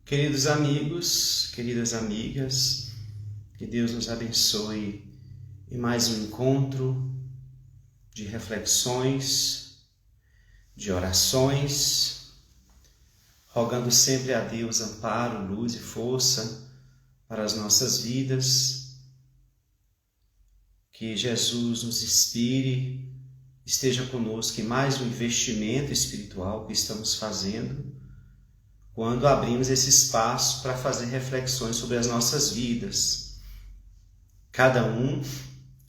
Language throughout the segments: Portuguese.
Queridos amigos, queridas amigas, que Deus nos abençoe em mais um encontro de reflexões, de orações, rogando sempre a Deus amparo, luz e força para as nossas vidas, que Jesus nos inspire, esteja conosco em mais um investimento espiritual que estamos fazendo, quando abrimos esse espaço para fazer reflexões sobre as nossas vidas, cada um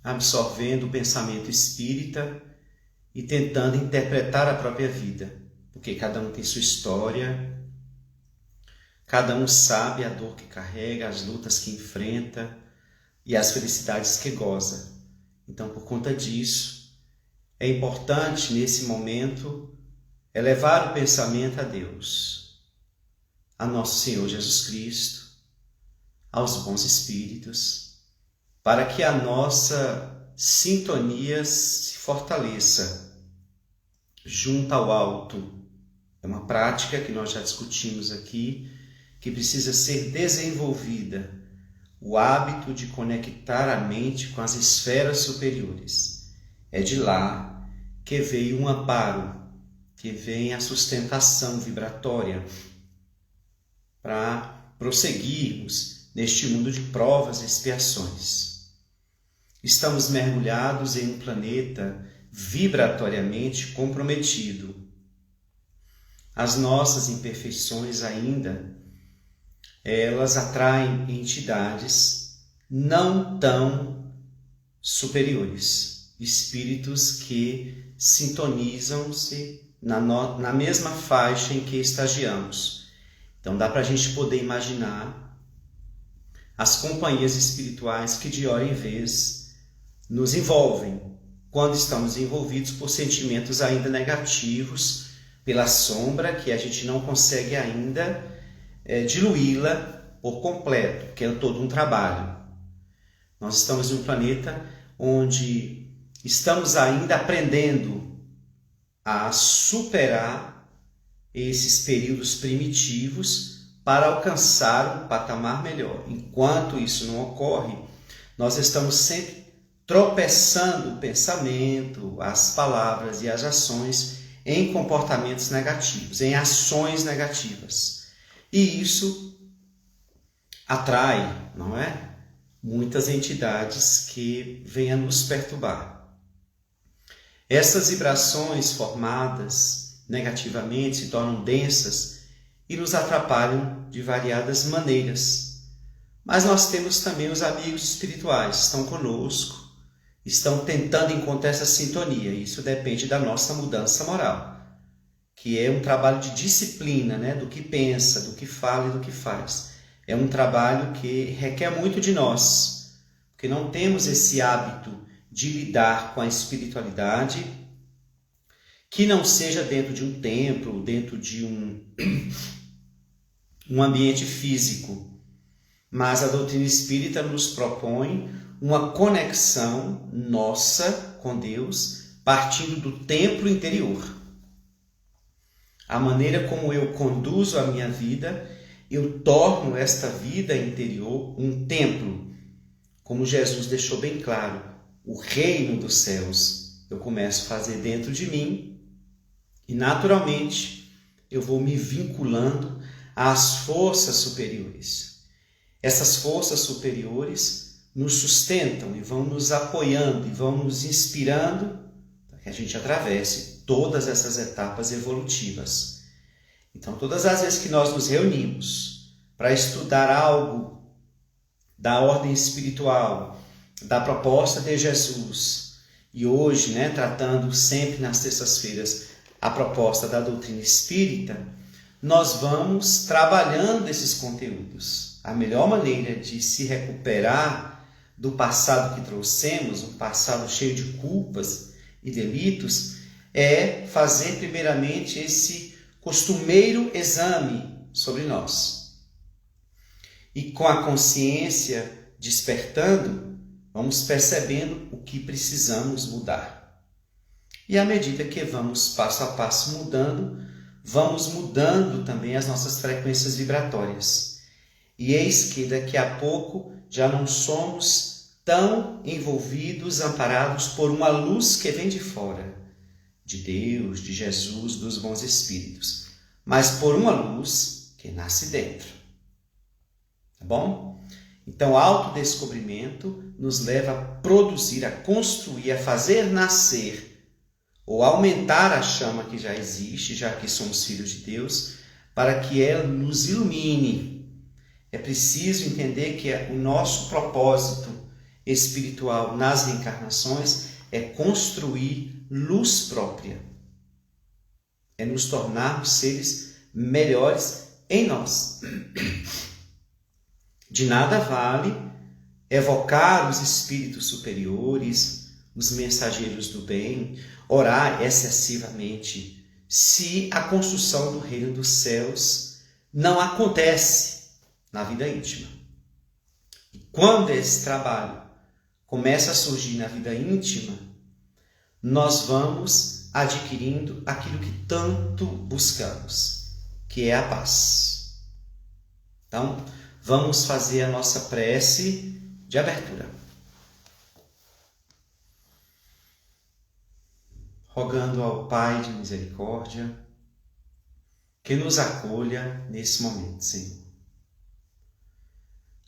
absorvendo o pensamento espírita e tentando interpretar a própria vida, porque cada um tem sua história, cada um sabe a dor que carrega, as lutas que enfrenta e as felicidades que goza. Então, por conta disso, é importante nesse momento elevar o pensamento a Deus, a nosso Senhor Jesus Cristo, aos bons espíritos, para que a nossa sintonia se fortaleça junto ao alto. É uma prática que nós já discutimos aqui, que precisa ser desenvolvida, o hábito de conectar a mente com as esferas superiores. É de lá que veio um amparo, que vem a sustentação vibratória, para prosseguirmos neste mundo de provas e expiações. Estamos mergulhados em um planeta vibratoriamente comprometido. As nossas imperfeições ainda, elas atraem entidades não tão superiores, espíritos que sintonizam-se na mesma faixa em que estagiamos. Então dá para a gente poder imaginar as companhias espirituais que de hora em vez nos envolvem, quando estamos envolvidos por sentimentos ainda negativos, pela sombra que a gente não consegue ainda diluí-la por completo, porque é todo um trabalho. Nós estamos em um planeta onde estamos ainda aprendendo a superar esses períodos primitivos para alcançar um patamar melhor. Enquanto isso não ocorre, nós estamos sempre tropeçando o pensamento, as palavras e as ações em comportamentos negativos, em ações negativas. E isso atrai, não é? Muitas entidades que vêm a nos perturbar. Essas vibrações formadas negativamente se tornam densas e nos atrapalham de variadas maneiras. Mas nós temos também os amigos espirituais, estão conosco, estão tentando encontrar essa sintonia. Isso depende da nossa mudança moral, que é um trabalho de disciplina, né? Do que pensa, do que fala e do que faz. É um trabalho que requer muito de nós, porque não temos esse hábito de lidar com a espiritualidade que não seja dentro de um templo, dentro de um ambiente físico. Mas a doutrina espírita nos propõe uma conexão nossa com Deus, partindo do templo interior. A maneira como eu conduzo a minha vida, eu torno esta vida interior um templo. Como Jesus deixou bem claro, o reino dos céus eu começo a fazer dentro de mim, e naturalmente eu vou me vinculando às forças superiores. Essas forças superiores nos sustentam e vão nos apoiando e vão nos inspirando para que a gente atravesse todas essas etapas evolutivas. Então, todas as vezes que nós nos reunimos para estudar algo da ordem espiritual, da proposta de Jesus, e hoje, tratando sempre nas terças-feiras a proposta da doutrina espírita, nós vamos trabalhando esses conteúdos. A melhor maneira de se recuperar do passado que trouxemos, um passado cheio de culpas e delitos, é fazer primeiramente esse costumeiro exame sobre nós. E com a consciência despertando, vamos percebendo o que precisamos mudar. E à medida que vamos passo a passo mudando, vamos mudando também as nossas frequências vibratórias. E eis que daqui a pouco já não somos tão envolvidos, amparados por uma luz que vem de fora, de Deus, de Jesus, dos bons espíritos, mas por uma luz que nasce dentro. Tá bom? Então, o autodescobrimento nos leva a produzir, a construir, a fazer nascer ou aumentar a chama que já existe, já que somos filhos de Deus, para que ela nos ilumine. É preciso entender que o nosso propósito espiritual nas reencarnações é construir luz própria. É nos tornarmos seres melhores em nós. De nada vale evocar os espíritos superiores, os mensageiros do bem, orar excessivamente, se a construção do reino dos céus não acontece na vida íntima. E quando esse trabalho começa a surgir na vida íntima, nós vamos adquirindo aquilo que tanto buscamos, que é a paz. Então, vamos fazer a nossa prece de abertura. Rogando ao Pai de misericórdia que nos acolha nesse momento, Senhor.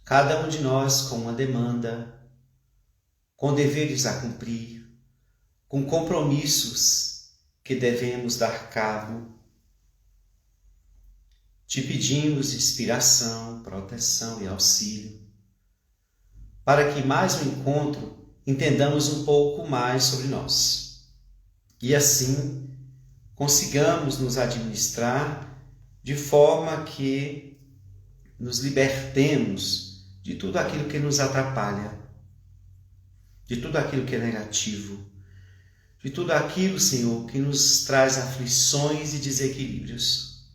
Cada um de nós com uma demanda, com deveres a cumprir, com compromissos que devemos dar cabo. Te pedimos inspiração, proteção e auxílio, para que mais um encontro entendamos um pouco mais sobre nós e assim consigamos nos administrar de forma que nos libertemos de tudo aquilo que nos atrapalha, de tudo aquilo que é negativo, de tudo aquilo, Senhor, que nos traz aflições e desequilíbrios,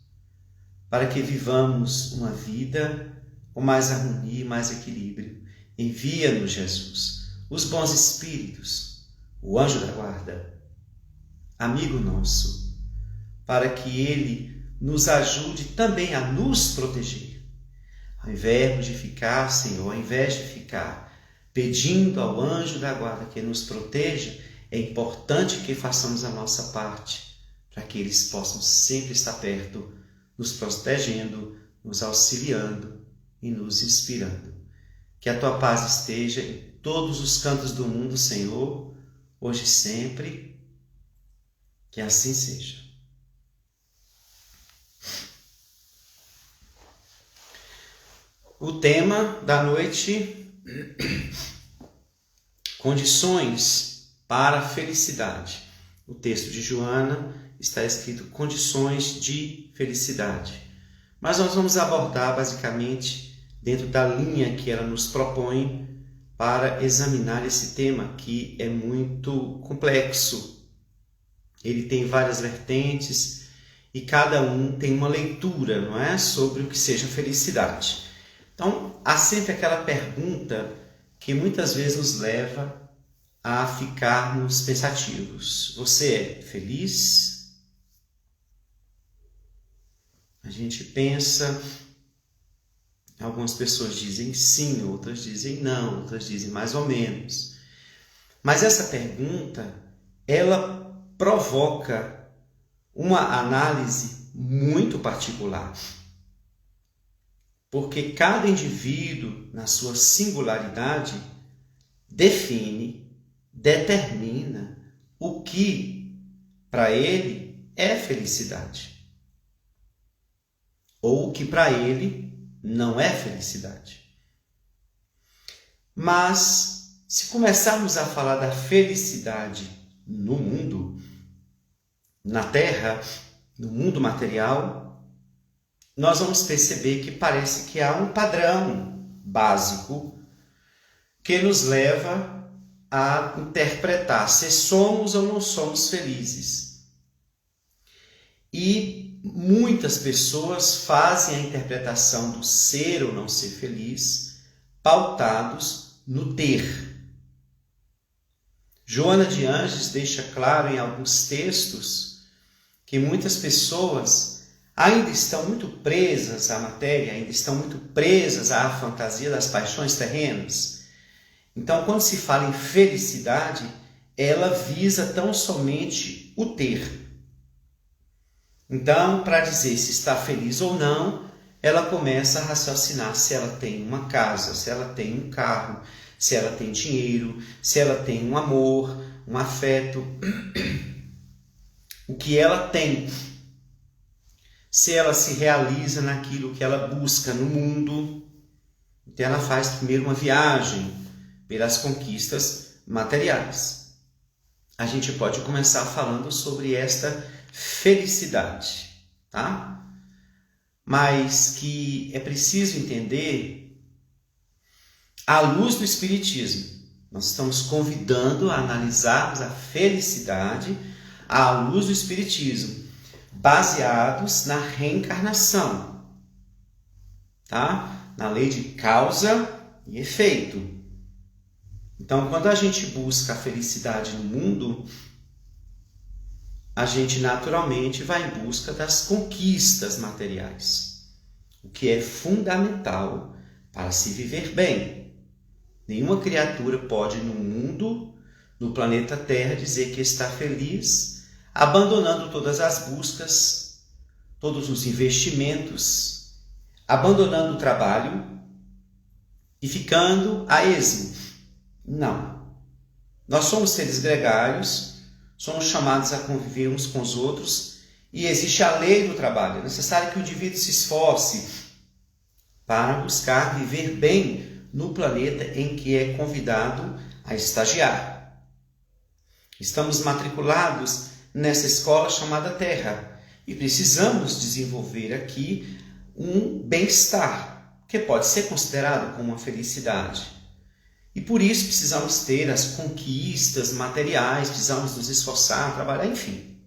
para que vivamos uma vida com mais harmonia e mais equilíbrio. Envia-nos, Jesus, os bons espíritos, o anjo da guarda, amigo nosso, para que ele nos ajude também a nos proteger. Ao invés de ficar, Senhor, pedindo ao anjo da guarda que nos proteja, é importante que façamos a nossa parte, para que eles possam sempre estar perto, nos protegendo, nos auxiliando e nos inspirando. Que a tua paz esteja em todos os cantos do mundo, Senhor, hoje e sempre. Que assim seja. O tema da noite: condições para a felicidade. O texto de Joana está escrito condições de felicidade. Mas nós vamos abordar basicamente dentro da linha que ela nos propõe para examinar esse tema, que é muito complexo. Ele tem várias vertentes e cada um tem uma leitura, não é? Sobre o que seja felicidade. Então, há sempre aquela pergunta que muitas vezes nos leva a ficarmos pensativos. Você é feliz? A gente pensa, algumas pessoas dizem sim, outras dizem não, outras dizem mais ou menos. Mas essa pergunta, ela provoca uma análise muito particular. Porque cada indivíduo, na sua singularidade, define, determina o que para ele é felicidade. Ou o que para ele não é felicidade. Mas, se começarmos a falar da felicidade no mundo, na Terra, no mundo material, nós vamos perceber que parece que há um padrão básico que nos leva a interpretar se somos ou não somos felizes. E muitas pessoas fazem a interpretação do ser ou não ser feliz pautados no ter. Joana de Ângeles deixa claro em alguns textos que muitas pessoas ainda estão muito presas à matéria, ainda estão muito presas à fantasia das paixões terrenas. Então, quando se fala em felicidade, ela visa tão somente o ter. Então, para dizer se está feliz ou não, ela começa a raciocinar se ela tem uma casa, se ela tem um carro, se ela tem dinheiro, se ela tem um amor, um afeto, o que ela tem, se ela se realiza naquilo que ela busca no mundo. Então ela faz primeiro uma viagem pelas conquistas materiais. A gente pode começar falando sobre esta felicidade, tá? Mas que é preciso entender à luz do Espiritismo. Nós estamos convidando a analisarmos a felicidade à luz do Espiritismo, baseados na reencarnação, tá? Na lei de causa e efeito. Então, quando a gente busca a felicidade no mundo, a gente naturalmente vai em busca das conquistas materiais, o que é fundamental para se viver bem. Nenhuma criatura pode no mundo, no planeta Terra, dizer que está feliz, abandonando todas as buscas, todos os investimentos, abandonando o trabalho e ficando a esmo. Não. Nós somos seres gregários, somos chamados a conviver uns com os outros e existe a lei do trabalho. É necessário que o indivíduo se esforce para buscar viver bem no planeta em que é convidado a estagiar. Estamos matriculados nessa escola chamada Terra e precisamos desenvolver aqui um bem-estar, que pode ser considerado como uma felicidade. E por isso precisamos ter as conquistas materiais, precisamos nos esforçar, trabalhar, enfim.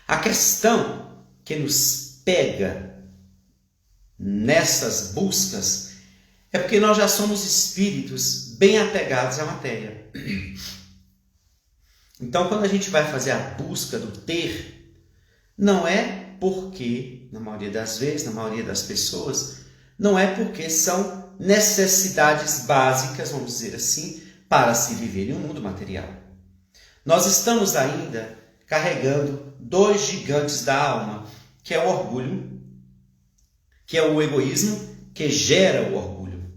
A questão que nos pega nessas buscas é porque nós já somos espíritos bem apegados à matéria. Então, quando a gente vai fazer a busca do ter, não é porque, na maioria das vezes, na maioria das pessoas, não é porque são necessidades básicas, vamos dizer assim, para se viver em um mundo material. Nós estamos ainda carregando dois gigantes da alma, que é o orgulho, que é o egoísmo, que gera o orgulho.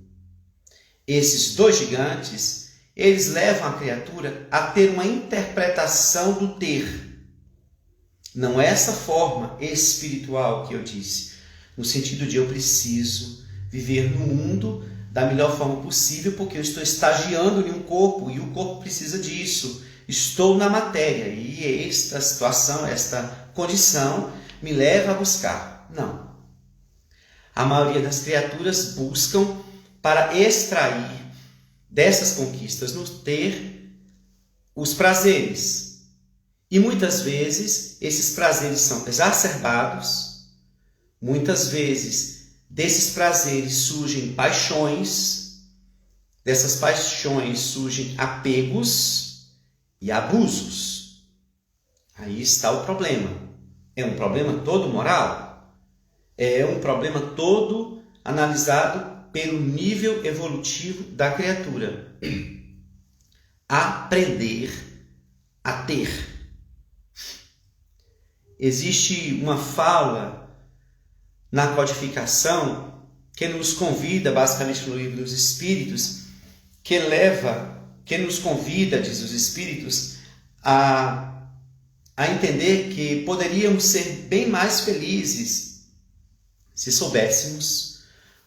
Esses dois gigantes, eles levam a criatura a ter uma interpretação do ter. Não é essa forma espiritual que eu disse, no sentido de eu preciso viver no mundo da melhor forma possível, porque eu estou estagiando em um corpo e o corpo precisa disso. Estou na matéria e esta situação, esta condição me leva a buscar. Não. A maioria das criaturas buscam para extrair dessas conquistas no ter os prazeres. E muitas vezes esses prazeres são exacerbados, muitas vezes desses prazeres surgem paixões, dessas paixões surgem apegos e abusos. Aí está o problema. É um problema todo moral? É um problema todo analisado pelo nível evolutivo da criatura. Aprender a ter. Existe uma fala na codificação que nos convida, basicamente no livro dos Espíritos, que nos convida, diz os Espíritos, a entender que poderíamos ser bem mais felizes se soubéssemos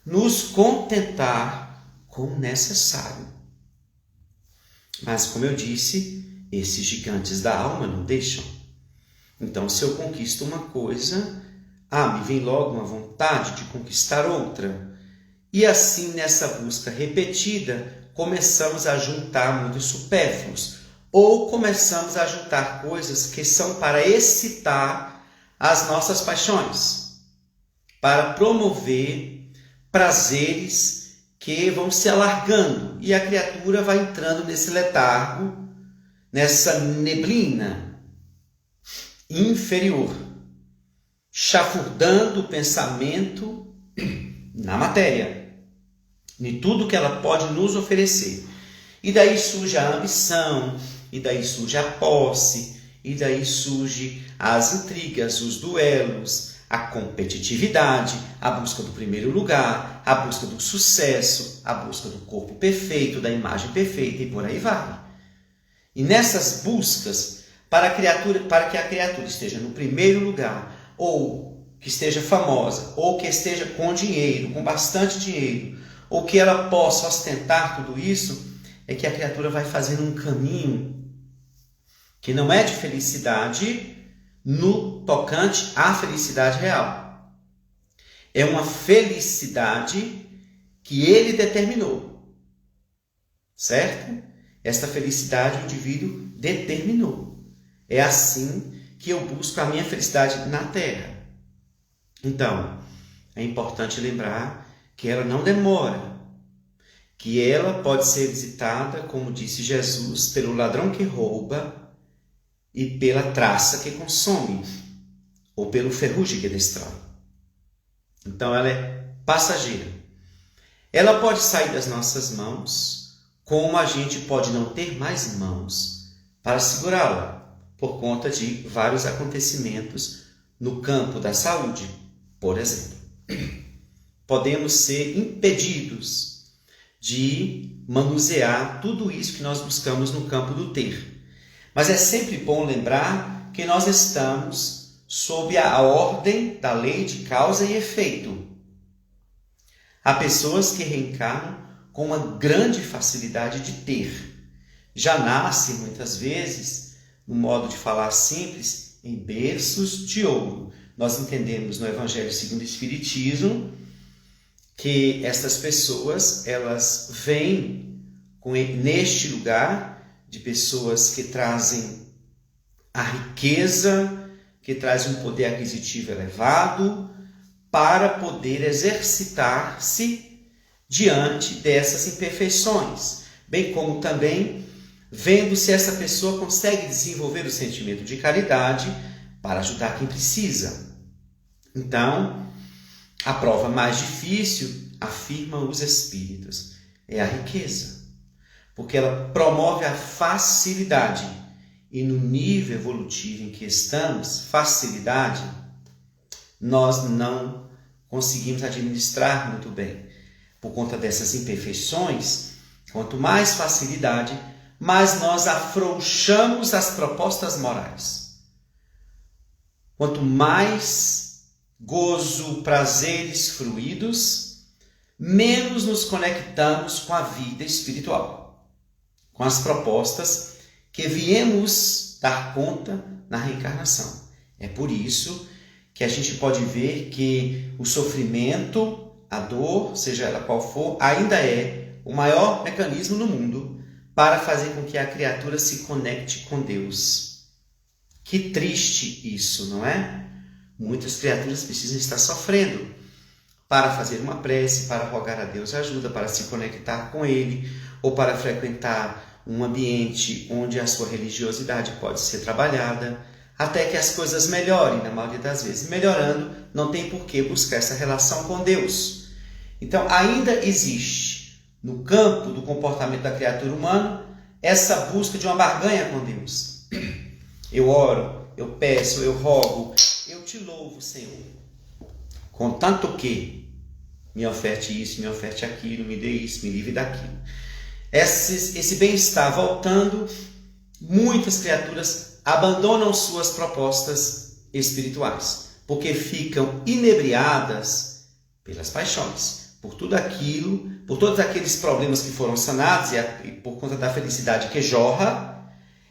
nos contentar com o necessário. Mas, como eu disse, esses gigantes da alma não deixam. Então, se eu conquisto uma coisa, me vem logo uma vontade de conquistar outra. E assim, nessa busca repetida, começamos a juntar muitos supérfluos. Ou começamos a juntar coisas que são para excitar as nossas paixões, para promover prazeres que vão se alargando. E a criatura vai entrando nesse letargo, nessa neblina inferior. chafurdando o pensamento na matéria, em tudo que ela pode nos oferecer. E daí surge a ambição, e daí surge a posse, e daí surge as intrigas, os duelos, a competitividade, a busca do primeiro lugar, a busca do sucesso, a busca do corpo perfeito, da imagem perfeita e por aí vai. E nessas buscas, para que a criatura esteja no primeiro lugar, ou que esteja famosa, ou que esteja com dinheiro, com bastante dinheiro, ou que ela possa ostentar tudo isso, é que a criatura vai fazendo um caminho que não é de felicidade no tocante à felicidade real. É uma felicidade que ele determinou. Certo? Esta felicidade o indivíduo determinou. É assim que eu busco a minha felicidade na Terra. Então, é importante lembrar que ela não demora, que ela pode ser visitada, como disse Jesus, pelo ladrão que rouba e pela traça que consome, ou pelo ferrugem que destrói. Então ela é passageira. Ela pode sair das nossas mãos, como a gente pode não ter mais mãos para segurá-la, por conta de vários acontecimentos no campo da saúde, por exemplo. Podemos ser impedidos de manusear tudo isso que nós buscamos no campo do ter. Mas é sempre bom lembrar que nós estamos sob a ordem da lei de causa e efeito. Há pessoas que reencarnam com uma grande facilidade de ter. Já nascem, muitas vezes, no modo de falar simples, em berços de ouro. Nós entendemos no Evangelho segundo o Espiritismo que estas pessoas, elas vêm neste lugar de pessoas que trazem a riqueza, que trazem um poder aquisitivo elevado, para poder exercitar-se diante dessas imperfeições, bem como também vendo se essa pessoa consegue desenvolver o sentimento de caridade para ajudar quem precisa. Então, a prova mais difícil, afirmam os espíritos, é a riqueza. Porque ela promove a facilidade. E no nível evolutivo em que estamos, facilidade, nós não conseguimos administrar muito bem. Por conta dessas imperfeições, quanto mais facilidade, mais nós afrouxamos as propostas morais. Quanto mais gozo, prazeres fruídos, menos nos conectamos com a vida espiritual, com as propostas que viemos dar conta na reencarnação. É por isso que a gente pode ver que o sofrimento, a dor, seja ela qual for, ainda é o maior mecanismo no mundo para fazer com que a criatura se conecte com Deus. Que triste isso, não é? Muitas criaturas precisam estar sofrendo para fazer uma prece, para rogar a Deus ajuda, para se conectar com Ele, ou para frequentar um ambiente onde a sua religiosidade pode ser trabalhada, até que as coisas melhorem, na maioria das vezes. Melhorando, não tem por que buscar essa relação com Deus. Então, ainda existe, no campo do comportamento da criatura humana, essa busca de uma barganha com Deus. Eu oro, eu peço, eu rogo, eu te louvo, Senhor, contanto que me oferte isso, me oferte aquilo, me dê isso, me livre daquilo. Esse bem-estar voltando, muitas criaturas abandonam suas propostas espirituais, porque ficam inebriadas pelas paixões, por tudo aquilo, por todos aqueles problemas que foram sanados e por conta da felicidade que jorra,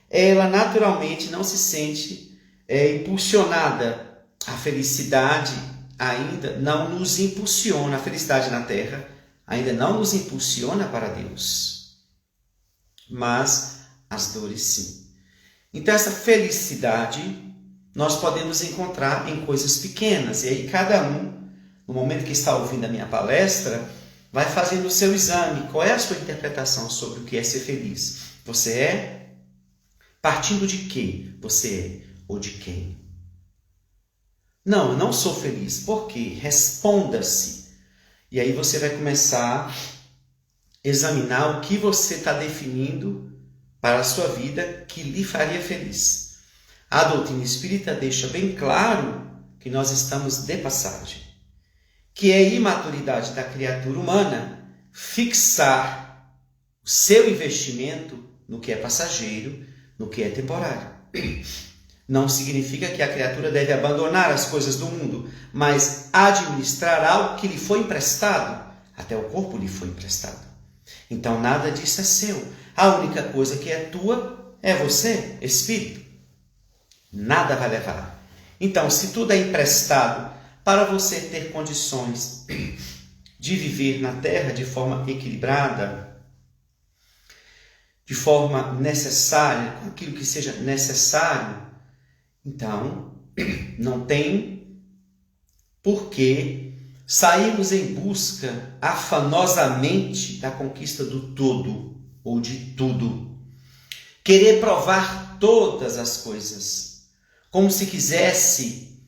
ela naturalmente não se sente impulsionada. A felicidade ainda não nos impulsiona, a felicidade na Terra ainda não nos impulsiona para Deus, mas as dores sim. Então essa felicidade nós podemos encontrar em coisas pequenas, e aí cada um, no momento que está ouvindo a minha palestra, vai fazendo o seu exame. Qual é a sua interpretação sobre o que é ser feliz? Você é? Partindo de quem você é? Ou de quem? Não, eu não sou feliz. Por quê? Responda-se. E aí você vai começar a examinar o que você está definindo para a sua vida que lhe faria feliz. A doutrina espírita deixa bem claro que nós estamos de passagem, que é imaturidade da criatura humana fixar o seu investimento no que é passageiro, no que é temporário. Não significa que a criatura deve abandonar as coisas do mundo, mas administrar algo que lhe foi emprestado. Até o corpo lhe foi emprestado. Então nada disso é seu. A única coisa que é tua é você, espírito. Nada vai levar. Então, se tudo é emprestado para você ter condições de viver na Terra de forma equilibrada, de forma necessária, com aquilo que seja necessário, então não tem por que sairmos em busca afanosamente da conquista do todo ou de tudo. Querer provar todas as coisas, como se quisesse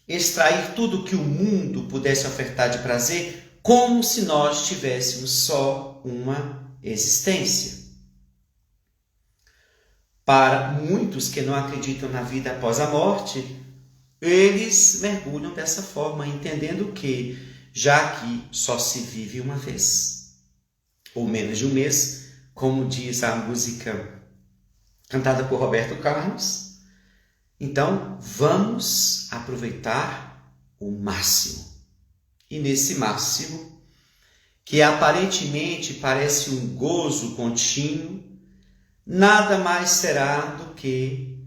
extrair tudo que o mundo pudesse ofertar de prazer, como se nós tivéssemos só uma existência. Para muitos que não acreditam na vida após a morte, eles mergulham dessa forma, entendendo que, já que só se vive uma vez, ou menos de um mês, como diz a música cantada por Roberto Carlos, então vamos aproveitar o máximo. E nesse máximo, que aparentemente parece um gozo contínuo, nada mais será do que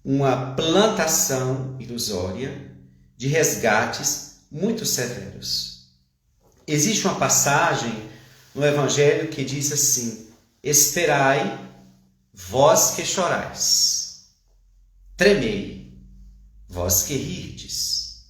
uma plantação ilusória de resgates muito severos. Existe uma passagem no Evangelho que diz assim: esperai, vós que chorais, tremei, vós que rirdes.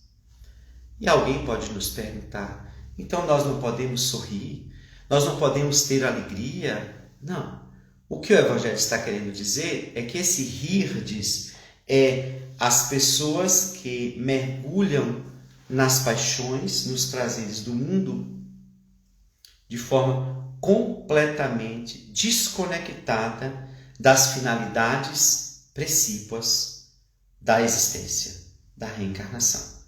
E alguém pode nos perguntar, então nós não podemos sorrir? Nós não podemos ter alegria? Não. O que o Evangelho está querendo dizer é que esse rirdes é as pessoas que mergulham nas paixões, nos prazeres do mundo, de forma completamente desconectada das finalidades precípuas da existência, da reencarnação.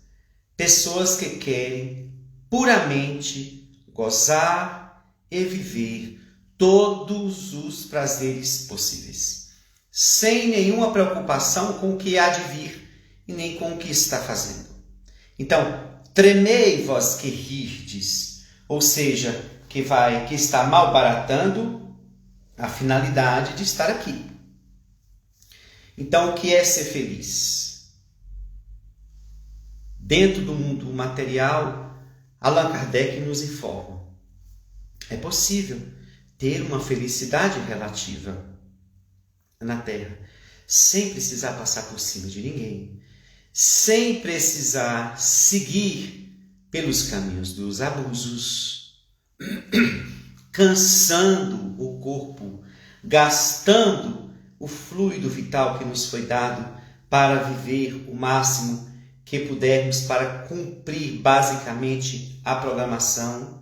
Pessoas que querem puramente gozar e viver todos os prazeres possíveis, sem nenhuma preocupação com o que há de vir e nem com o que está fazendo. Então, tremei vós que rirdes, ou seja, que está malbaratando a finalidade de estar aqui. Então, o que é ser feliz? Dentro do mundo material, Allan Kardec nos informa: é possível ter uma felicidade relativa na Terra, sem precisar passar por cima de ninguém, sem precisar seguir pelos caminhos dos abusos, cansando o corpo, gastando o fluido vital que nos foi dado para viver o máximo que pudermos para cumprir basicamente a programação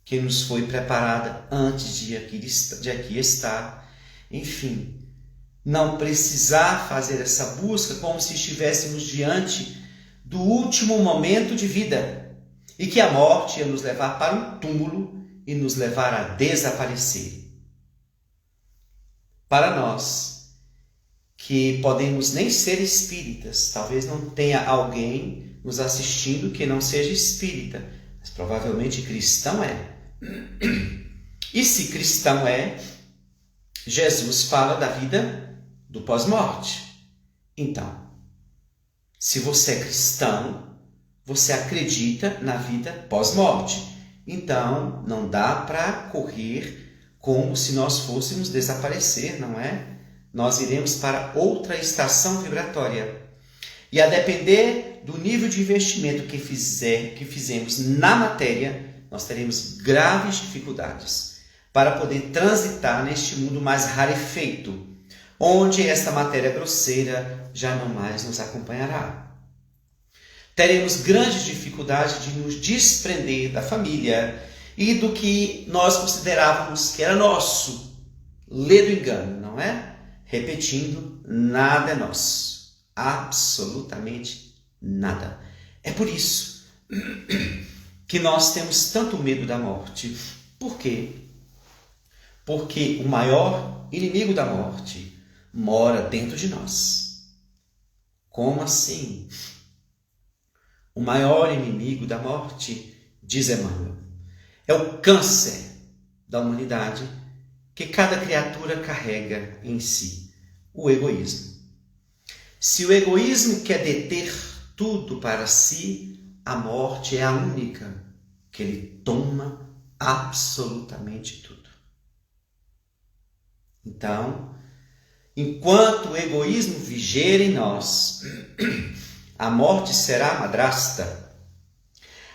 que nos foi preparada antes de aqui estar. Enfim, não precisar fazer essa busca como se estivéssemos diante do último momento de vida e que a morte ia nos levar para um túmulo e nos levar a desaparecer. Para nós, que podemos nem ser espíritas, talvez não tenha alguém nos assistindo que não seja espírita, mas provavelmente cristão é. E se cristão é, Jesus fala da vida do pós-morte. Então, se você é cristão, você acredita na vida pós-morte. Então, não dá para correr como se nós fôssemos desaparecer, não é? Nós iremos para outra estação vibratória. E a depender do nível de investimento que fizemos na matéria, nós teremos graves dificuldades para poder transitar neste mundo mais rarefeito, onde esta matéria grosseira já não mais nos acompanhará. teremos grande dificuldade de nos desprender da família e do que nós considerávamos que era nosso. Lê do engano, não é? Repetindo, nada é nosso. Absolutamente nada. É por isso que nós temos tanto medo da morte. Por quê? Porque o maior inimigo da morte mora dentro de nós. Como assim? O maior inimigo da morte, diz Emmanuel, é o câncer da humanidade que cada criatura carrega em si, o egoísmo. Se o egoísmo quer deter tudo para si, a morte é a única que ele toma absolutamente tudo. Então, enquanto o egoísmo viger em nós, a morte será madrasta,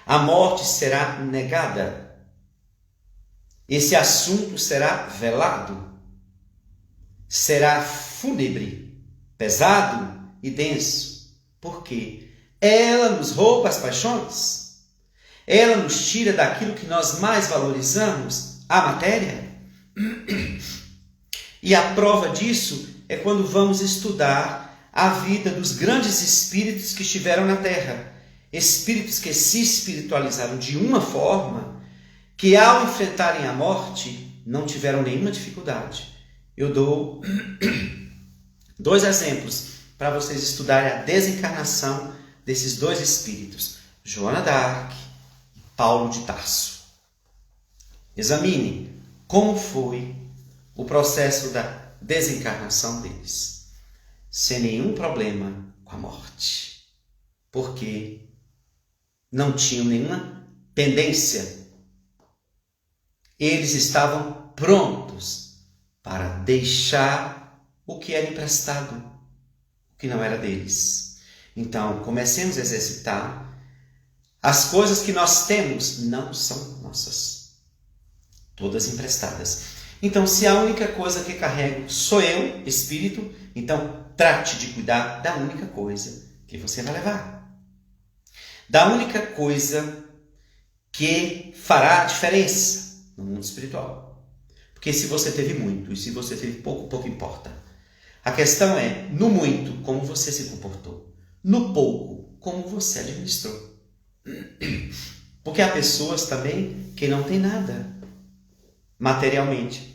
a morte será negada, esse assunto será velado, será fúnebre, pesado e denso, porque ela nos rouba as paixões, ela nos tira daquilo que nós mais valorizamos, a matéria. E a prova disso é quando vamos estudar a vida dos grandes espíritos que estiveram na Terra. Espíritos que se espiritualizaram de uma forma que, ao enfrentarem a morte, não tiveram nenhuma dificuldade. Eu dou 2 exemplos para vocês estudarem a desencarnação desses 2 espíritos, Joana d'Arc e Paulo de Tarso. Examine como foi o processo da desencarnação deles, sem nenhum problema com a morte, porque não tinham nenhuma pendência. Eles estavam prontos para deixar o que era emprestado, o que não era deles. Então, comecemos a exercitar. As coisas que nós temos não são nossas, todas emprestadas. Então, se a única coisa que carrego sou eu, espírito, então trate de cuidar da única coisa que você vai levar. Da única coisa que fará a diferença no mundo espiritual. Porque se você teve muito e se você teve pouco, pouco importa. A questão é, no muito, como você se comportou. No pouco, como você administrou. Porque há pessoas também que não têm nada materialmente,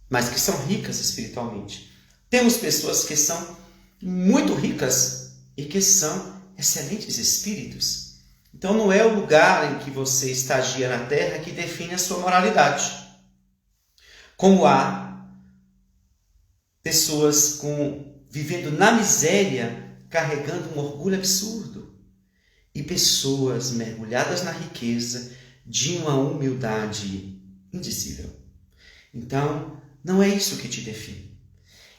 mas que são ricas espiritualmente. Temos pessoas que são muito ricas e que são excelentes espíritos. Então não é o lugar em que você estagia na Terra que define a sua moralidade. Como há pessoas vivendo na miséria, carregando um orgulho absurdo, e pessoas mergulhadas na riqueza de uma humildade indizível. Então, não é isso que te define.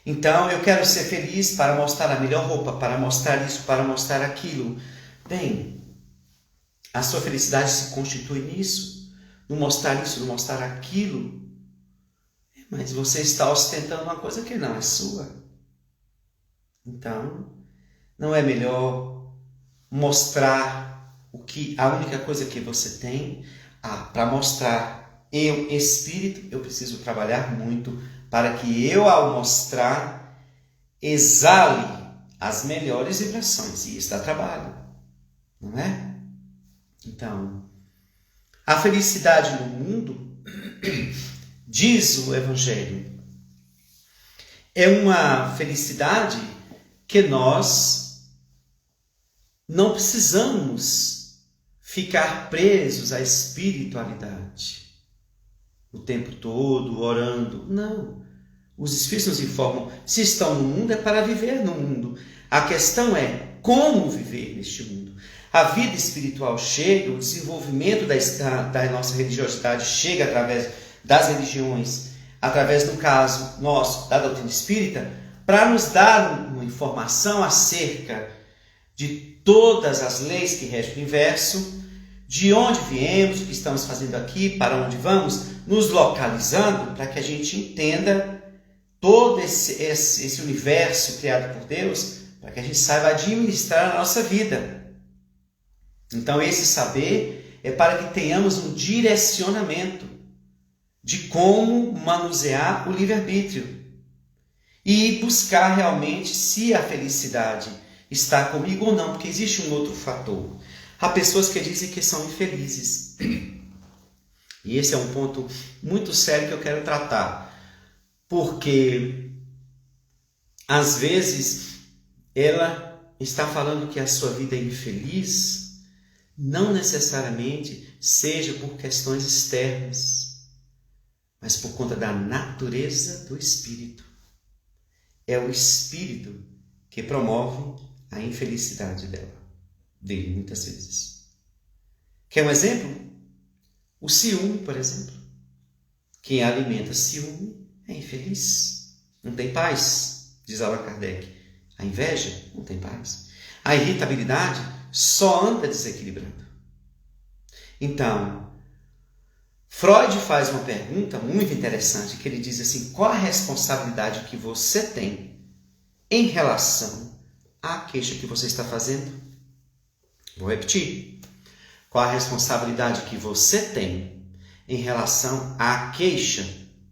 Então, eu quero ser feliz para mostrar a melhor roupa, para mostrar isso, para mostrar aquilo. Bem, a sua felicidade se constitui nisso, no mostrar isso, no mostrar aquilo. Mas você está ostentando uma coisa que não é sua. Então, não é melhor mostrar a única coisa que você tem? Para mostrar eu, espírito, eu preciso trabalhar muito para que eu, ao mostrar, exale as melhores vibrações. E isso dá trabalho, não é? Então, a felicidade no mundo, diz o Evangelho, é uma felicidade que nós não precisamos ficar presos à espiritualidade o tempo todo, orando. Não. Os Espíritos nos informam, se estão no mundo é para viver no mundo. A questão é como viver neste mundo. A vida espiritual chega, o desenvolvimento da nossa religiosidade chega através das religiões, através, no caso nosso, da doutrina espírita, para nos dar uma informação acerca de todas as leis que regem o universo, de onde viemos, o que estamos fazendo aqui, para onde vamos, nos localizando para que a gente entenda todo esse universo criado por Deus, para que a gente saiba administrar a nossa vida. Então esse saber é para que tenhamos um direcionamento de como manusear o livre-arbítrio e buscar realmente se a felicidade está comigo ou não, porque existe um outro fator. Há pessoas que dizem que são infelizes. E esse é um ponto muito sério que eu quero tratar, porque às vezes ela está falando que a sua vida é infeliz, não necessariamente seja por questões externas, mas por conta da natureza do espírito. É o espírito que promove a infelicidade dele muitas vezes. Quer um exemplo? O ciúme, por exemplo. Quem alimenta ciúme é infeliz, não tem paz, diz Allan Kardec. A inveja não tem paz. A irritabilidade só anda desequilibrando. Então, Freud faz uma pergunta muito interessante, que ele diz assim: qual a responsabilidade que você tem em relação à queixa que você está fazendo? Vou repetir. Qual a responsabilidade que você tem em relação à queixa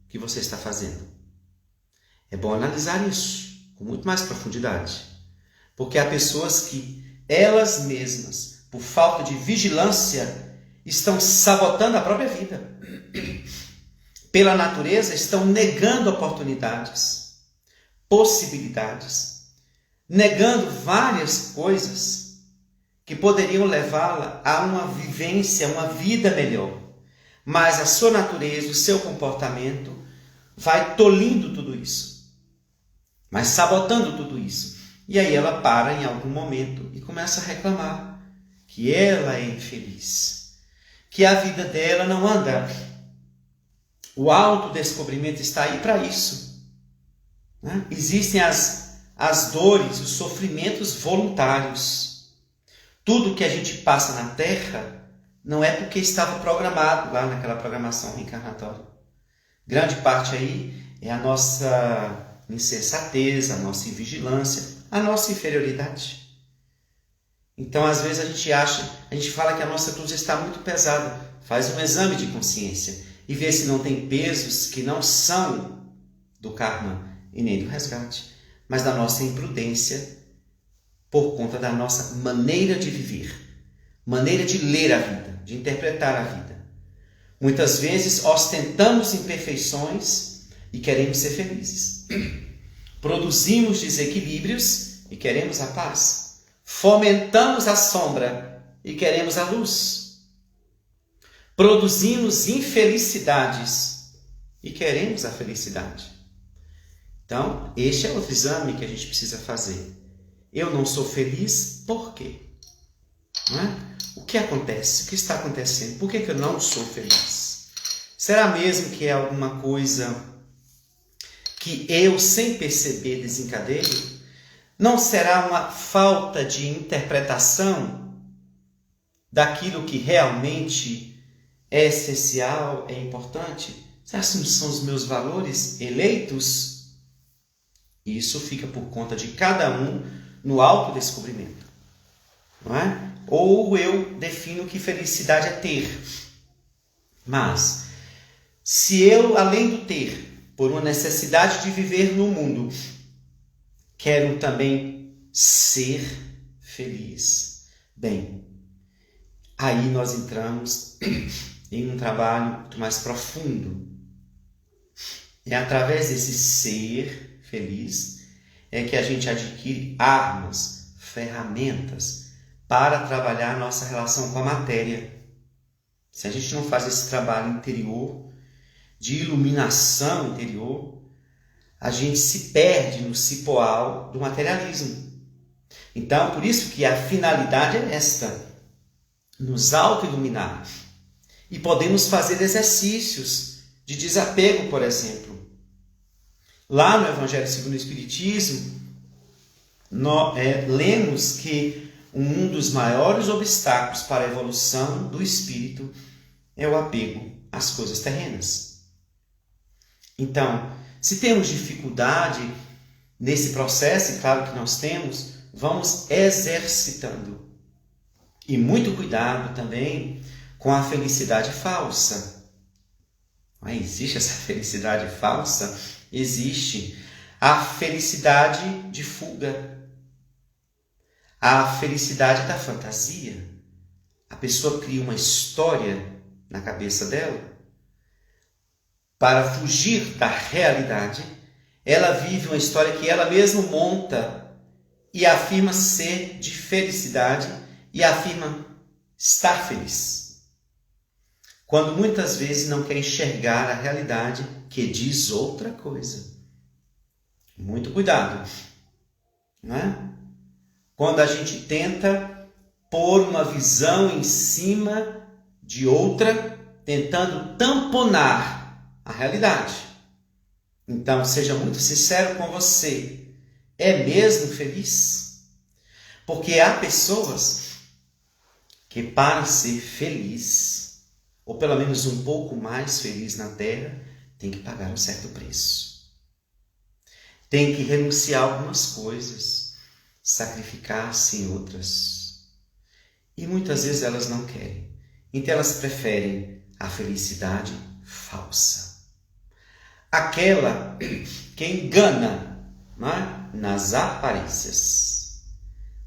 que você está fazendo? É bom analisar isso com muito mais profundidade. Porque há pessoas que elas mesmas, por falta de vigilância, estão sabotando a própria vida. Pela natureza, estão negando oportunidades, possibilidades, negando várias coisas que poderiam levá-la a uma vivência, uma vida melhor. Mas a sua natureza, o seu comportamento vai tolindo tudo isso, mas sabotando tudo isso. E aí ela para em algum momento e começa a reclamar que ela é infeliz, que a vida dela não anda. O autodescobrimento está aí para isso. Né? Existem as dores, os sofrimentos voluntários. Tudo que a gente passa na Terra não é porque estava programado lá naquela programação reencarnatória. Grande parte aí é a nossa insensatez, a nossa invigilância, a nossa inferioridade. Então, às vezes a gente fala que a nossa cruz está muito pesada. Faz um exame de consciência e vê se não tem pesos que não são do karma e nem do resgate, mas da nossa imprudência, por conta da nossa maneira de viver, maneira de ler a vida, de interpretar a vida. Muitas vezes ostentamos imperfeições e queremos ser felizes. Produzimos desequilíbrios e queremos a paz. Fomentamos a sombra e queremos a luz. Produzimos infelicidades e queremos a felicidade. Então, este é outro exame que a gente precisa fazer. Eu não sou feliz, por quê? Não é? O que acontece? O que está acontecendo? Por que eu não sou feliz? Será mesmo que é alguma coisa que eu, sem perceber, desencadeio? Não será uma falta de interpretação daquilo que realmente é essencial, é importante? Será que são os meus valores eleitos? Isso fica por conta de cada um no autodescobrimento, não é? Ou eu defino que felicidade é ter. Mas, se eu, além do ter, por uma necessidade de viver no mundo, quero também ser feliz, bem, aí nós entramos em um trabalho muito mais profundo. É através desse ser feliz é que a gente adquire armas, ferramentas para trabalhar a nossa relação com a matéria. Se a gente não faz esse trabalho interior, de iluminação interior, a gente se perde no cipoal do materialismo. Então, por isso que a finalidade é esta, nos auto-iluminar. E podemos fazer exercícios de desapego, por exemplo. Lá no Evangelho segundo o Espiritismo, lemos que um dos maiores obstáculos para a evolução do espírito é o apego às coisas terrenas. Então, se temos dificuldade nesse processo, e claro que nós temos, vamos exercitando. E muito cuidado também com a felicidade falsa. Mas existe essa felicidade falsa? Existe. A felicidade de fuga. A felicidade da fantasia. A pessoa cria uma história na cabeça dela para fugir da realidade. Ela vive uma história que ela mesma monta e afirma ser de felicidade e afirma estar feliz. Quando muitas vezes não quer enxergar a realidade que diz outra coisa. Muito cuidado, não é? Quando a gente tenta pôr uma visão em cima de outra, tentando tamponar a realidade. Então, seja muito sincero com você. É mesmo feliz? Porque há pessoas que, para ser feliz, ou pelo menos um pouco mais feliz na Terra, tem que pagar um certo preço. Tem que renunciar a algumas coisas, sacrificar-se em outras. E muitas vezes elas não querem. Então elas preferem a felicidade falsa. Aquela que engana, não é? Nas aparências.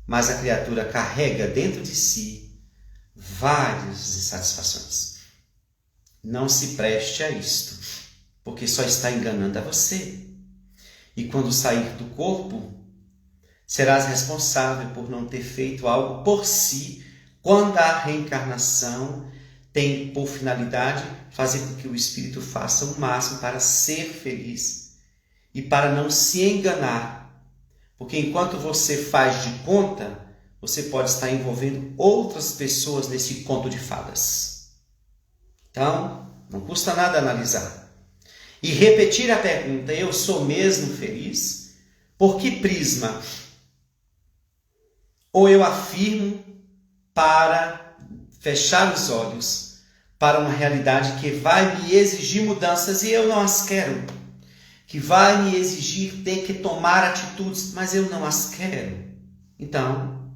Mas a criatura carrega dentro de si várias insatisfações. Não se preste a isto, porque só está enganando a você. E quando sair do corpo, serás responsável por não ter feito algo por si, quando a reencarnação tem por finalidade fazer com que o espírito faça o máximo para ser feliz e para não se enganar. Porque enquanto você faz de conta, você pode estar envolvendo outras pessoas nesse conto de fadas. Então, não custa nada analisar. E repetir a pergunta, eu sou mesmo feliz? Por que prisma? Ou eu afirmo para fechar os olhos para uma realidade que vai me exigir mudanças e eu não as quero. Que vai me exigir ter que tomar atitudes, mas eu não as quero. Então,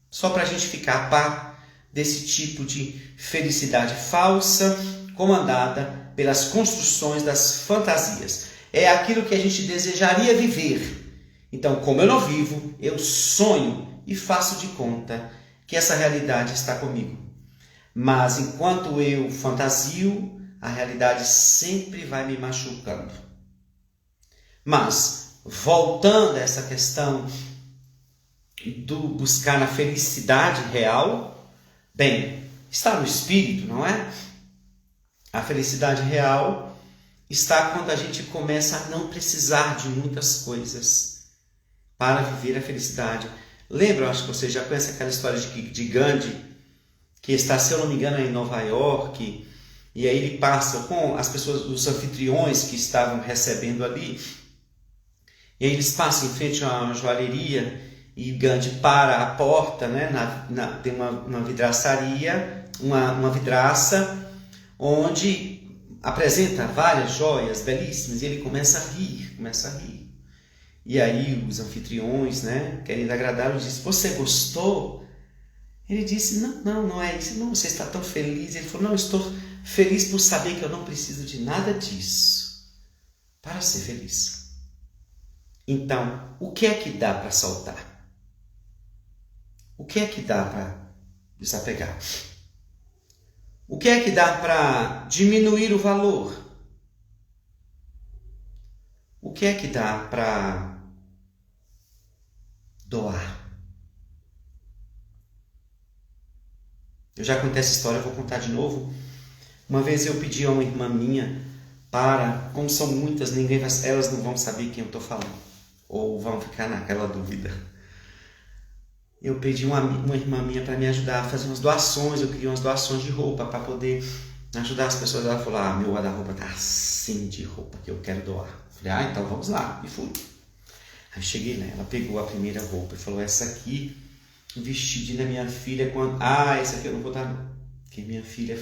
só para a gente ficar a par desse tipo de felicidade falsa, comandada pelas construções das fantasias. É aquilo que a gente desejaria viver. Então, como eu não vivo, eu sonho e faço de conta que essa realidade está comigo. Mas enquanto eu fantasio, a realidade sempre vai me machucando. Mas, voltando a essa questão do buscar na felicidade real, bem, está no espírito, não é? A felicidade real está quando a gente começa a não precisar de muitas coisas para viver a felicidade. Lembra, acho que você já conhece aquela história de Gandhi, que está, se eu não me engano, em Nova York, e aí ele passa com as pessoas, os anfitriões que estavam recebendo ali, e aí eles passam em frente a uma joalheria, e Gandhi para a porta, né? Tem uma vidraçaria, uma vidraça, onde apresenta várias joias belíssimas, e ele começa a rir. E aí os anfitriões, né, querendo agradá-lo, dizem, você gostou? Ele disse, não é isso, não, você está tão feliz. Ele falou, não, eu estou feliz por saber que eu não preciso de nada disso para ser feliz. Então, o que é que dá para soltar? O que é que dá para desapegar? O que é que dá para diminuir o valor? O que é que dá para doar? Eu já contei essa história, eu vou contar de novo. Uma vez eu pedi a uma irmã minha para, como são muitas, elas não vão saber quem eu estou falando, ou vão ficar naquela dúvida. Eu pedi uma irmã minha para me ajudar a fazer umas doações, eu queria umas doações de roupa para poder ajudar as pessoas. Ela falou, meu guarda-roupa está assim de roupa que eu quero doar. Eu falei, então vamos lá, e fui. Aí cheguei lá, ela pegou a primeira roupa e falou, essa aqui, o vestidinho da minha filha, essa aqui eu não vou dar não, que minha filha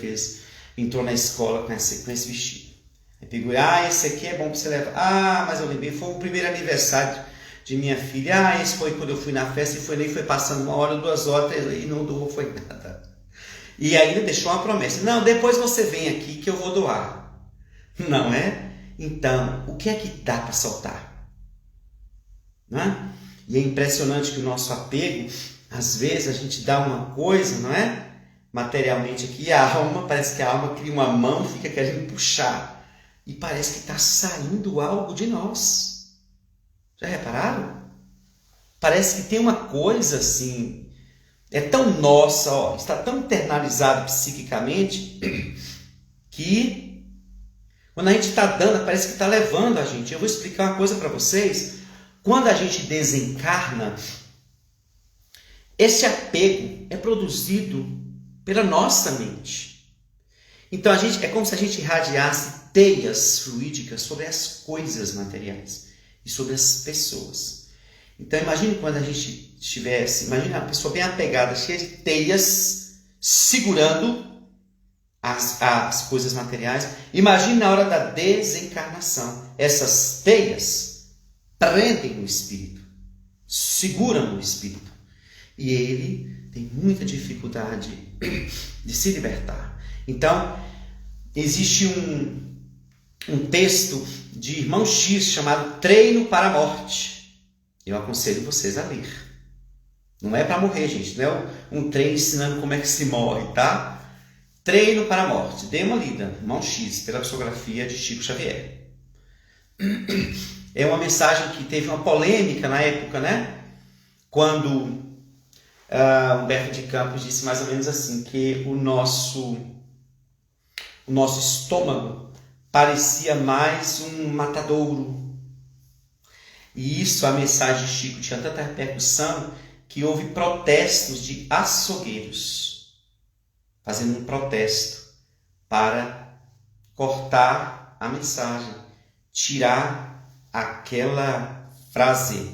entrou na escola com esse vestido. Aí pegou, esse aqui é bom para você levar. Mas eu lembrei, foi o primeiro aniversário de minha filha. Ah, esse foi quando eu fui na festa e foi passando 1 hora, 2 horas e não doou, foi nada. E ainda deixou uma promessa. Não, depois você vem aqui que eu vou doar. Não é? Então, o que é que dá para soltar? Não é? E é impressionante que o nosso apego, às vezes a gente dá uma coisa, não é? Materialmente aqui, a alma, parece que a alma cria uma mão e fica querendo puxar. E parece que está saindo algo de nós. Já repararam? Parece que tem uma coisa assim, é tão nossa, ó, está tão internalizado psiquicamente, que quando a gente está dando, parece que está levando a gente. Eu vou explicar uma coisa para vocês. Quando a gente desencarna, esse apego é produzido pela nossa mente. Então é como se a gente irradiasse teias fluídicas sobre as coisas materiais e sobre as pessoas. Então imagine quando a gente imagine a pessoa bem apegada, cheia de teias, segurando as coisas materiais. Imagine na hora da desencarnação, essas teias prendem o espírito, seguram o espírito. E ele tem muita dificuldade de se libertar. Então, existe um texto de Irmão X chamado Treino para a Morte. Eu aconselho vocês a ler. Não é para morrer, gente. Não é um treino ensinando como é que se morre, tá? Treino para a Morte. Dê uma lida. Irmão X, pela psicografia de Chico Xavier. É uma mensagem que teve uma polêmica na época, né? Quando Humberto de Campos disse mais ou menos assim, que o nosso estômago parecia mais um matadouro. E isso, a mensagem de Chico tinha tanta repercussão que houve protestos de açougueiros, fazendo um protesto para cortar a mensagem, tirar aquela frase.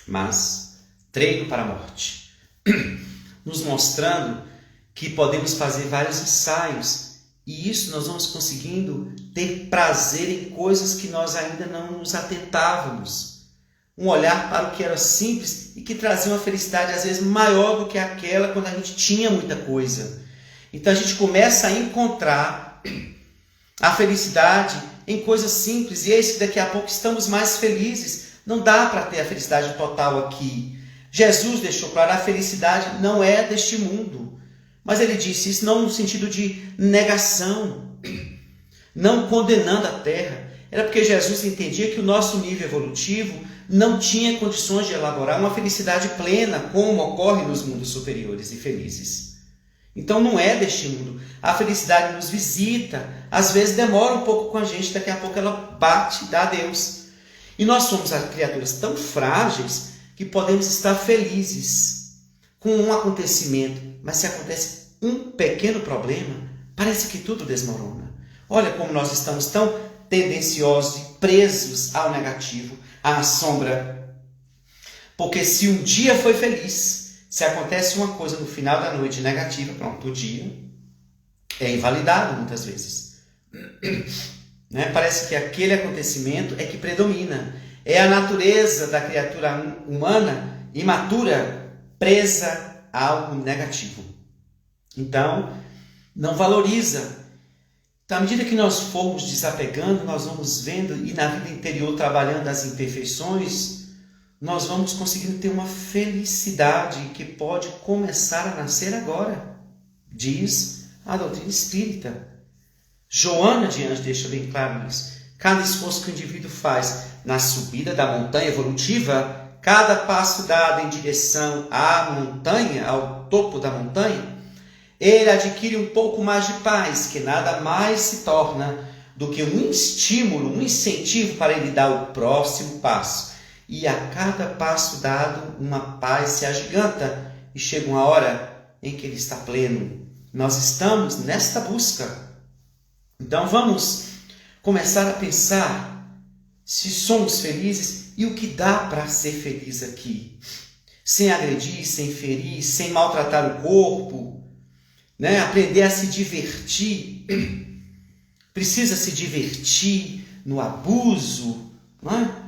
Mas, treino para a morte, nos mostrando que podemos fazer vários ensaios e isso nós vamos conseguindo ter prazer em coisas que nós ainda não nos atentávamos. Um olhar para o que era simples e que trazia uma felicidade às vezes maior do que aquela quando a gente tinha muita coisa. Então a gente começa a encontrar a felicidade em coisas simples e eis que daqui a pouco estamos mais felizes. Não dá para ter a felicidade total aqui. Jesus deixou claro, a felicidade não é deste mundo. Mas ele disse isso não no sentido de negação, não condenando a terra. Era porque Jesus entendia que o nosso nível evolutivo não tinha condições de elaborar uma felicidade plena, como ocorre nos mundos superiores e felizes. Então não é deste mundo. A felicidade nos visita, às vezes demora um pouco com a gente, daqui a pouco ela bate, dá adeus. E nós somos criaturas tão frágeis que podemos estar felizes com um acontecimento, mas se acontece um pequeno problema, parece que tudo desmorona. Olha como nós estamos tão tendenciosos e presos ao negativo, à sombra. Porque se um dia foi feliz, se acontece uma coisa no final da noite negativa, pronto, o dia é invalidado muitas vezes. Parece que aquele acontecimento é que predomina. É a natureza da criatura humana imatura, presa a algo negativo. Então, não valoriza. Então, à medida que nós formos desapegando, nós vamos vendo e na vida interior trabalhando as imperfeições, nós vamos conseguindo ter uma felicidade que pode começar a nascer agora, diz a doutrina espírita. Joana de Anjos deixa bem claro isso. Cada esforço que o indivíduo faz na subida da montanha evolutiva, cada passo dado em direção à montanha, ao topo da montanha, ele adquire um pouco mais de paz, que nada mais se torna do que um estímulo, um incentivo para ele dar o próximo passo. E a cada passo dado, uma paz se agiganta e chega uma hora em que ele está pleno. Nós estamos nesta busca. Então vamos começar a pensar se somos felizes e o que dá para ser feliz aqui. Sem agredir, sem ferir, sem maltratar o corpo, aprender a se divertir. Precisa se divertir no abuso, não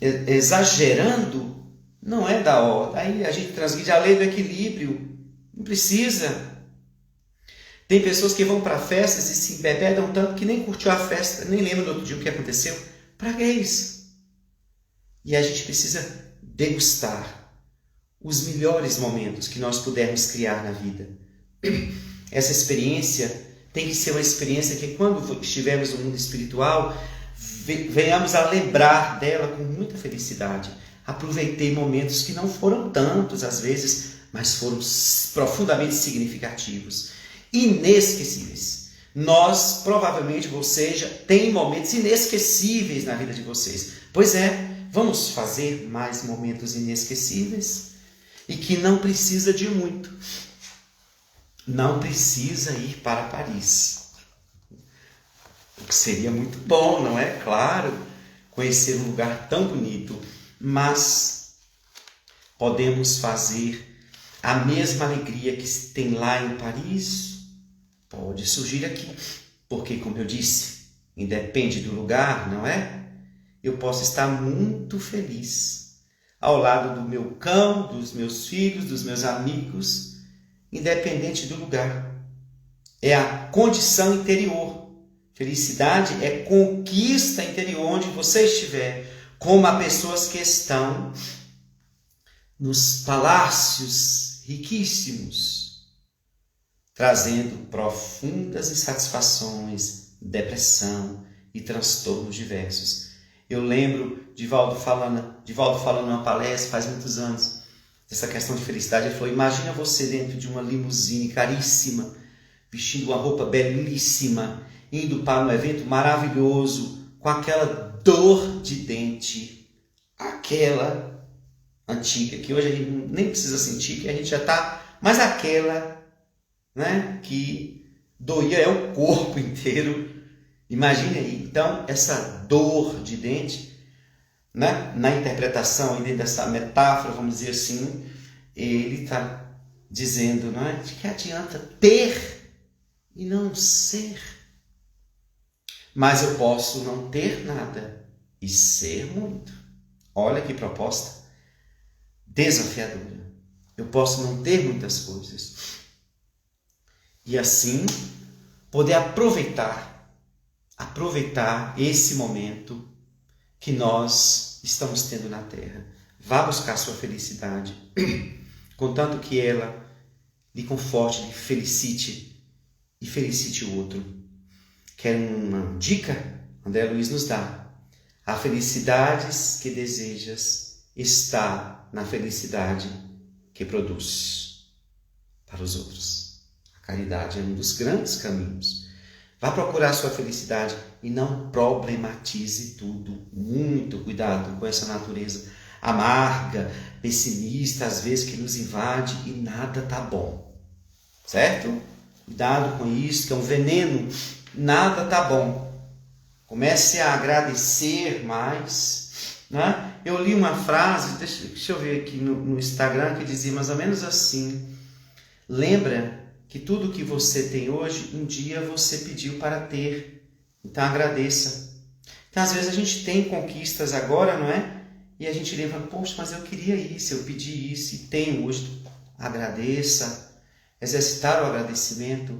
exagerando, não é da hora. Aí a gente transgride a lei do equilíbrio. Não precisa. Tem pessoas que vão para festas e se embebedam tanto que nem curtiu a festa, nem lembra do outro dia o que aconteceu. Para que isso? E a gente precisa degustar os melhores momentos que nós pudermos criar na vida. Essa experiência tem que ser uma experiência que, quando estivermos no mundo espiritual, venhamos a lembrar dela com muita felicidade. Aproveitei momentos que não foram tantos às vezes, mas foram profundamente significativos, inesquecíveis. Nós, provavelmente, vocês já têm momentos inesquecíveis na vida de vocês. Pois é, vamos fazer mais momentos inesquecíveis e que não precisa de muito. Não precisa ir para Paris. O que seria muito bom, não é? Claro, conhecer um lugar tão bonito, mas podemos fazer a mesma alegria que tem lá em Paris, pode surgir aqui, porque, como eu disse, independe do lugar, não é? Eu posso estar muito feliz ao lado do meu cão, dos meus filhos, dos meus amigos, independente do lugar. É a condição interior. Felicidade é conquista interior onde você estiver, como há pessoas que estão nos palácios riquíssimos, trazendo profundas insatisfações, depressão e transtornos diversos. Eu lembro de Divaldo falando numa palestra faz muitos anos, essa questão de felicidade. Ele falou: imagina você dentro de uma limusine caríssima, vestindo uma roupa belíssima, indo para um evento maravilhoso, com aquela dor de dente, aquela antiga, que hoje a gente nem precisa sentir, que a gente já está, mas aquela, né, que doía o corpo inteiro. Imagine aí, então, essa dor de dente, né, na interpretação, dentro dessa metáfora, vamos dizer assim, ele está dizendo, não é, de que adianta ter e não ser. Mas eu posso não ter nada e ser muito. Olha que proposta desafiadora. Eu posso não ter muitas coisas e assim poder aproveitar esse momento que nós estamos tendo na Terra. Vá buscar sua felicidade, contanto que ela lhe conforte, lhe felicite e felicite o outro. Quer uma dica? André Luiz nos dá. A felicidade que desejas está na felicidade que produz para os outros. A caridade é um dos grandes caminhos. Vá procurar sua felicidade e não problematize tudo. Muito cuidado com essa natureza amarga, pessimista, às vezes, que nos invade e nada tá bom. Certo? Cuidado com isso, que é um veneno. Nada tá bom. Comece a agradecer mais, né? Eu li uma frase, deixa eu ver aqui no Instagram, que dizia mais ou menos assim: lembra que tudo que você tem hoje, um dia você pediu para ter. Então agradeça. Então às vezes a gente tem conquistas agora, não é? E a gente lembra: poxa, mas eu queria isso, eu pedi isso e tenho hoje. Agradeça. Exercitar o agradecimento.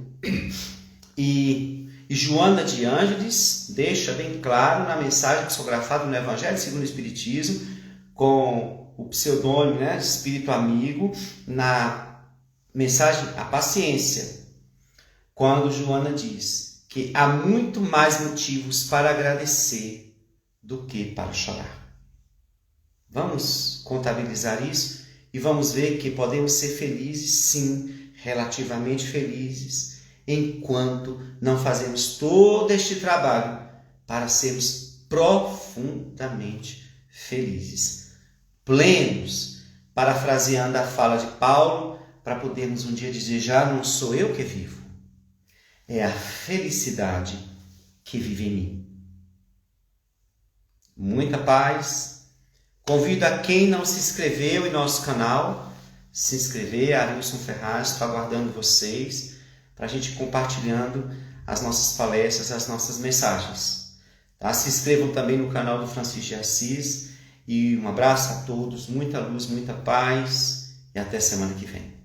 E Joana de Ângeles deixa bem claro na mensagem psicografada no Evangelho segundo o Espiritismo, com o pseudônimo, né, de Espírito Amigo, na mensagem A Paciência, quando Joana diz que há muito mais motivos para agradecer do que para chorar. Vamos contabilizar isso e vamos ver que podemos ser felizes, sim, relativamente felizes, enquanto não fazemos todo este trabalho para sermos profundamente felizes, plenos, parafraseando a fala de Paulo, para podermos um dia dizer: já não sou eu que vivo, é a felicidade que vive em mim. Muita paz. Convido a quem não se inscreveu em nosso canal, se inscrever. Arilson Ferraz, estou aguardando vocês, para a gente compartilhando as nossas palestras, as nossas mensagens. Tá? Se inscrevam também no canal do Francisco de Assis. E um abraço a todos, muita luz, muita paz e até semana que vem.